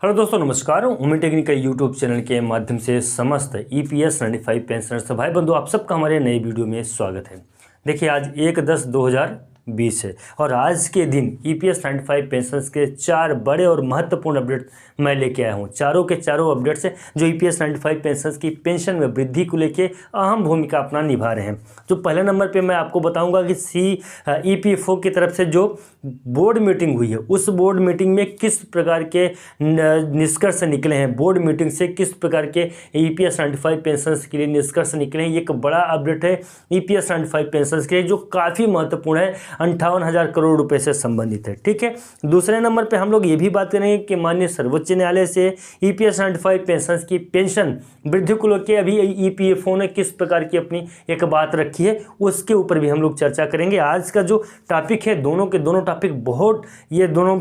Hello दोस्तों, नमस्कार। Umed technical YouTube channel के माध्यम से समस्त ईपीएस 95 पेंशनर्स भाई बंधु आप सबका हमारे नए वीडियो में स्वागत है। देखिए, आज 1/10/2020 है और आज के दिन ईपीएस 95 पेंशनर्स के 4 बड़े और महत्वपूर्ण अपडेट मैं लेके आया हूँ। चारों के चारों अपडेट्स हैं जो ईपीएस 95 पेंशनर्स की पेंशन में वृद्धि को लेके अहम भूमिका अपना निभा रहे हैं। जो पहले नंबर पे मैं आपको बताऊंगा कि ईपीएफओ की तरफ से जो बोर्ड मीटिंग हुई है, उस बोर्ड मीटिंग में किस प्रकार के निष्कर्ष निकले हैं, बोर्ड मीटिंग से किस प्रकार के ईपीएस 95 पेंशनर्स के लिए निष्कर्ष निकले हैं। ये एक बड़ा अपडेट है ईपीएस 95 पेंशनर्स के लिए जो काफ़ी महत्वपूर्ण है, 58,000 करोड़ रुपए से संबंधित है। ठीक है, दूसरे नंबर पे हम लोग ये भी बात करेंगे कि माननीय सर्वोच्च न्यायालय से ईपीएस 95 पेंशनर्स की पेंशन वृद्धि को लेकर अभी ईपीएफओ ने किस प्रकार की अपनी एक बात रखी है, उसके ऊपर भी हम लोग चर्चा करेंगे। आज का जो टॉपिक है, दोनों के दोनों टॉपिक बहुत, ये दोनों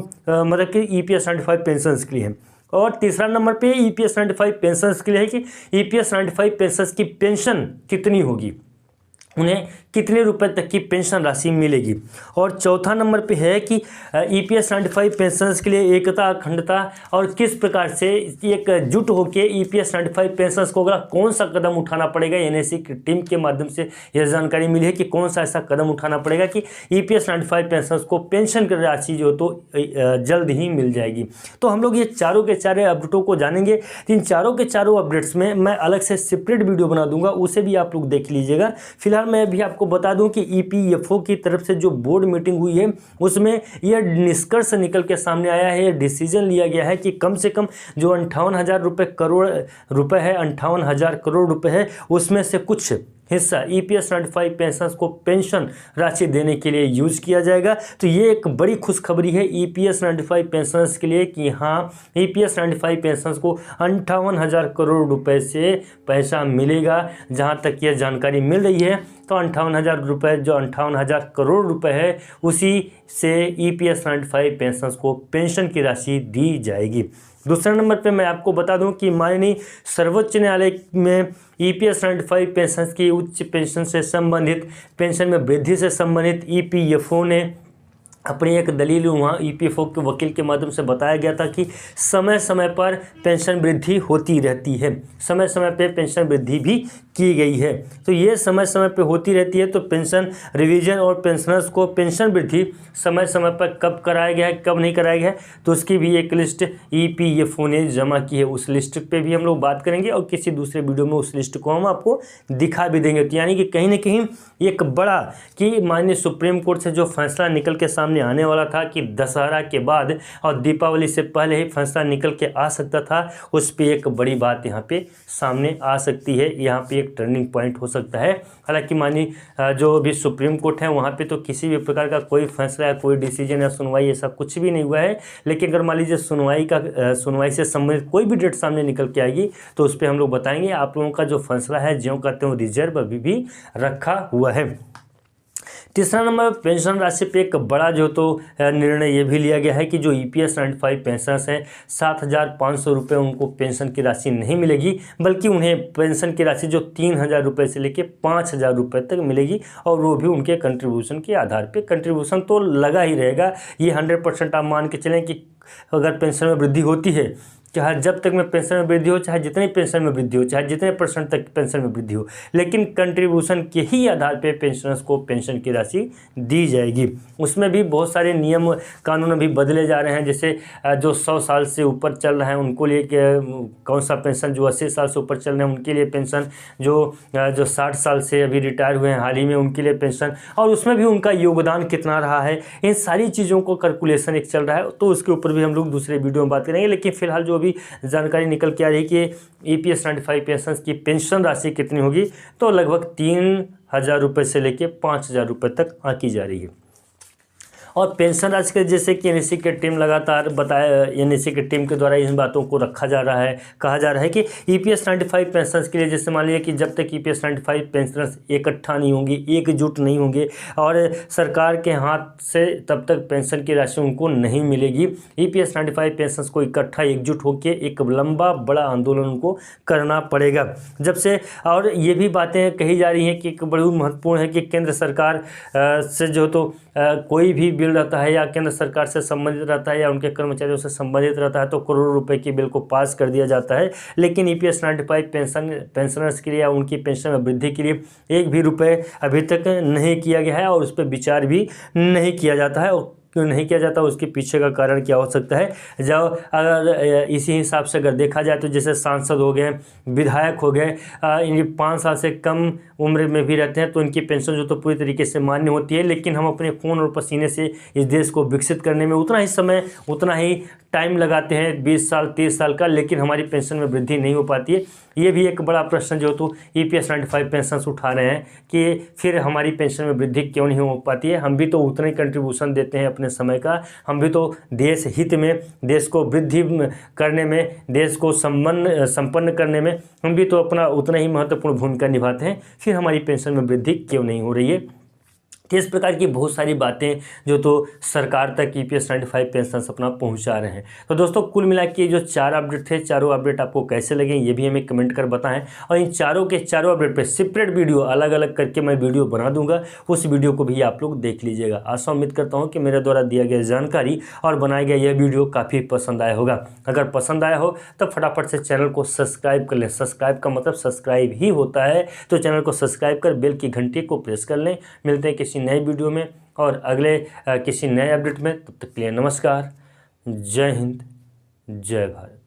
मतलब कि ईपीएस 95 पेंशनर्स के लिए है। और तीसरा नंबर पे ईपीएस 95 पेंशनर्स के लिए है कि ईपीएस 95 पेंशनर्स की पेंशन कितनी होगी, उन्हें कितने रुपए तक की पेंशन राशि मिलेगी। और चौथा नंबर पे है कि ईपीएस 95 पेंशनर्स के लिए एकता, अखंडता और किस प्रकार से एकजुट होकर ईपीएस 95 पेंशनर्स को अगला कौन सा कदम उठाना पड़ेगा। एनएससी की टीम के माध्यम से यह जानकारी मिली है कि कौन सा ऐसा कदम उठाना पड़ेगा कि ईपीएस 95 पेंशनर्स को पेंशन की राशि जो तो जल्द ही मिल जाएगी। तो हम लोग ये चारों के चारों अपडेटों को जानेंगे। इन चारों के चारों अपडेट्स में मैं अलग से सेपरेट वीडियो बना दूंगा, उसे भी आप लोग देख लीजिएगा। फिलहाल मैं भी आपको बता दूं कि ईपीएफओ की तरफ से जो बोर्ड मीटिंग हुई है, उसमें यह निष्कर्ष निकल के सामने आया है, यह डिसीजन लिया गया है कि कम से कम जो 58,000 करोड़ रुपए है, 58,000 करोड़ रुपए है, उसमें से कुछ हिस्सा ईपीएस 95 पेंशनर्स को पेंशन राशि देने के लिए यूज किया जाएगा। तो ये एक बड़ी खुशखबरी है ईपीएस 95 पेंशनर्स के लिए कि हाँ, ईपीएस 95 पेंशनर्स को 58,000 करोड़ रुपए से पैसा मिलेगा। जहाँ तक यह जानकारी मिल रही है तो 58,000 रुपये, जो 58,000 करोड़ रुपए है, उसी से ईपीएस 95 पेंशनर्स को पेंशन की राशि दी जाएगी। दूसरे नंबर पे मैं आपको बता दूं कि माननीय सर्वोच्च न्यायालय में ईपीएस 95 पेंशन की उच्च पेंशन से संबंधित, पेंशन में वृद्धि से संबंधित ईपीएफओ ने अपनी एक दलील वहाँ ईपीएफओ के वकील के माध्यम से बताया गया था कि समय समय पर पेंशन वृद्धि होती रहती है, समय समय पे पेंशन वृद्धि भी की गई है। तो ये समय समय पे होती रहती है, तो पेंशन रिवीजन और पेंशनर्स को पेंशन वृद्धि समय समय पर कब कराया गया है, कब नहीं कराया गया है, तो उसकी भी एक लिस्ट ईपीएफओ ने जमा की है। उस लिस्ट पे भी हम लोग बात करेंगे और किसी दूसरे वीडियो में उस लिस्ट को हम आपको दिखा भी देंगे। तो यानी कि कहीं ना कहीं एक बड़ा कि माननीय सुप्रीम कोर्ट से जो फैसला निकल के सामने आने वाला था कि दशहरा के बाद और दीपावली से पहले ही फैसला निकल के आ सकता था, उस पे एक बड़ी बात यहाँ पे सामने आ सकती है। यहाँ पे एक टर्निंग पॉइंट हो सकता है। हालांकि मानिए जो भी सुप्रीम कोर्ट है, वहाँ पे तो किसी भी प्रकार का कोई फैसला या कोई डिसीजन या सुनवाई ऐसा कुछ भी नहीं हुआ है। लेकिन अगर मान लीजिए सुनवाई से संबंधित कोई भी डेट सामने निकल के आएगी तो उस पर हम लोग बताएंगे। आप लोगों का जो फैसला है, ज्यों कहते हैं रिजर्व अभी भी रखा हुआ है। तीसरा नंबर, पेंशन राशि पे एक बड़ा जो तो निर्णय ये भी लिया गया है कि जो ईपीएस 95 पेंशनर्स हैं, 7,500 रुपये उनको पेंशन की राशि नहीं मिलेगी, बल्कि उन्हें पेंशन की राशि जो 3,000 रुपये से लेकर 5,000 रुपये तक मिलेगी। और वो भी उनके कंट्रीब्यूशन के आधार पे। कंट्रीब्यूशन तो लगा ही रहेगा, ये 100% आप मान के चलें कि अगर पेंशन में वृद्धि होती है, चाहे जब तक में पेंशन में वृद्धि हो, चाहे जितनी पेंशन में वृद्धि हो, चाहे जितने % तक पेंशन में वृद्धि हो, लेकिन कंट्रीब्यूशन के ही आधार पे पेंशनर्स को पेंशन की राशि दी जाएगी। उसमें भी बहुत सारे नियम कानून अभी बदले जा रहे हैं। जैसे जो 100 साल से ऊपर चल रहे हैं उनको लिए कौन सा पेंशन, जो 80 साल से ऊपर चल रहे हैं उनके लिए पेंशन, जो 60 साल से अभी रिटायर हुए हैं हाल ही में उनके लिए पेंशन, और उसमें भी उनका योगदान कितना रहा है, इन सारी चीज़ों को कैलकुलेशन एक चल रहा है। तो उसके ऊपर भी हम लोग दूसरे वीडियो में बात करेंगे। लेकिन फिलहाल जो भी जानकारी निकल के आ रही है कि ईपीएस 95 पेंशन की पेंशन राशि कितनी होगी, तो लगभग 3,000 रुपये से लेकर 5,000 रुपये तक आंकी जा रही है। और पेंशन राशि के जैसे कि एनएससी की टीम लगातार एनएससी की टीम के द्वारा इन बातों को रखा जा रहा है, कहा जा रहा है कि ईपीएस 95 पेंशनर्स के लिए, जैसे मान लीजिए कि जब तक ईपीएस 95 पेंशनर्स इकट्ठा नहीं होंगे, एकजुट नहीं होंगे और सरकार के हाथ से, तब तक पेंशन की राशि उनको नहीं मिलेगी। ईपीएस 95 पेंशनर्स को इकट्ठा एकजुट होकर एक लंबा बड़ा आंदोलन उनको करना पड़ेगा। जब से, और ये भी बातें कही जा रही हैं कि एक बड़ी महत्वपूर्ण है कि केंद्र सरकार से जो तो कोई भी बिल रहता है या केंद्र सरकार से संबंधित रहता है या उनके कर्मचारियों से संबंधित रहता है तो करोड़ों रुपए की बिल को पास कर दिया जाता है। लेकिन EPS 95 पेंशनर्स के लिए या उनकी पेंशन में वृद्धि के लिए एक भी रुपए अभी तक नहीं किया गया है और उस पर विचार भी नहीं किया जाता है। और क्यों नहीं किया जाता, उसके पीछे का कारण क्या हो सकता है? जब अगर इसी हिसाब से अगर देखा जाए तो जैसे सांसद हो गए, विधायक हो गए, इनकी 5 साल से कम उम्र में भी रहते हैं तो इनकी पेंशन जो तो पूरी तरीके से मान्य होती है। लेकिन हम अपने खून और पसीने से इस देश को विकसित करने में उतना ही समय, उतना ही टाइम लगाते हैं, 20 साल 30 साल का, लेकिन हमारी पेंशन में वृद्धि नहीं हो पाती है। ये भी एक बड़ा प्रश्न जो तो EPS 95 पेंशन उठा रहे हैं कि फिर हमारी पेंशन में वृद्धि क्यों नहीं हो पाती है। हम भी तो उतना ही कंट्रीब्यूशन देते हैं अपने समय का, हम भी तो देश हित में, देश को वृद्धि करने में, देश को संपन्न करने में हम भी तो अपना उतना ही महत्वपूर्ण भूमिका निभाते हैं। फिर हमारी पेंशन में वृद्धि क्यों नहीं हो रही है? तो इस प्रकार की बहुत सारी बातें जो तो सरकार तक EPS 95 पेंशन अपना पहुंचा रहे हैं। तो दोस्तों कुल मिला के जो 4 अपडेट थे, चारों अपडेट आपको कैसे लगे ये भी हमें कमेंट कर बताएं। और इन चारों के चारों अपडेट पे सेपरेट वीडियो अलग अलग करके मैं वीडियो बना दूंगा, उस वीडियो को भी आप लोग देख लीजिएगा। आशा उम्मीद करता हूँ कि मेरे द्वारा दिया गया जानकारी और बनाया गया यह वीडियो काफ़ी पसंद आया होगा। अगर पसंद आया हो तो फटाफट से चैनल को सब्सक्राइब कर लें। सब्सक्राइब का मतलब सब्सक्राइब ही होता है, तो चैनल को सब्सक्राइब कर बेल की घंटी को प्रेस कर लें। मिलते हैं किसी नए वीडियो में और अगले किसी नए अपडेट में। तब तक के लिए नमस्कार, जय हिंद, जय भारत।